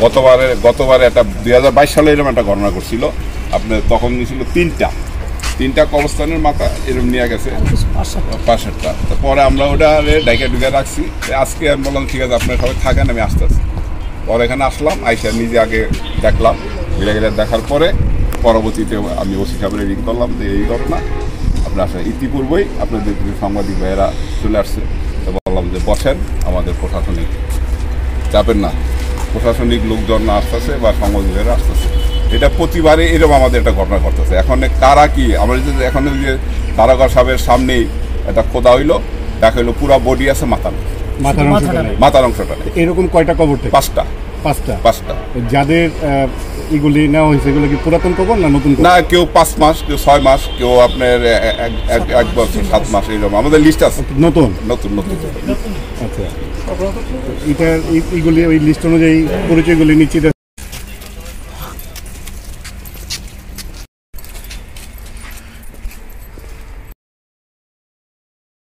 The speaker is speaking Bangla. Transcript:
গতবারে একটা 2022 সালে এরকম একটা ঘটনা করছিল। আপনার তখন ছিল তিনটা কবরস্থানের মাথা এরকম নিয়ে গেছে 5-7টা। পরে আমরা ওটা ডাইকা ডুকে রাখছি। আজকে আমি বললাম ঠিক আছে আপনারা সবাই থাকেন, আমি আসতেছি। পরে এখানে আসলাম, আইসা নিজে আগে দেখলাম, ঘিরে দেখার পরে পরবর্তীতে আমি ওসি সাহেবের রিং করলাম যে এই ঘটনা আপনার আসলে ইতিপূর্বেই আপনাদের সাংবাদিক ভাইয়েরা চলে আসছে। তো বললাম যে বসেন, আমাদের প্রশাসনিক চাপেন না, প্রশাসনিক লোকজন আসতেছে বা সাংবাদিক ভাইয়েরা আসতেছে। এটা প্রতিবারে এরকম আমাদের একটা ঘটনা ঘটতেছে। এখন কারা কি আমরা যে এখন যে তারকা সাহেবের সামনেই একটা খোদা হইলো, দেখা হইলো পুরা বডি আছে, মাথার অংশটা এরকম কয়টা কবর থেকে? 5টা। যাদের এগুলি নেওয়া হয়েছে এগুলো কি পুরাতন কবর না নতুন? না, কেউ 5 মাস, কেউ 6 মাস, কেউ আপনার 1 বছর 7 মাস, এইরকম আমাদের লিস্ট আছে। নতুন। আচ্ছা, এটা এইগুলি ওই লিস্ট অনুযায়ী পরিচয়গুলি নিশ্চিত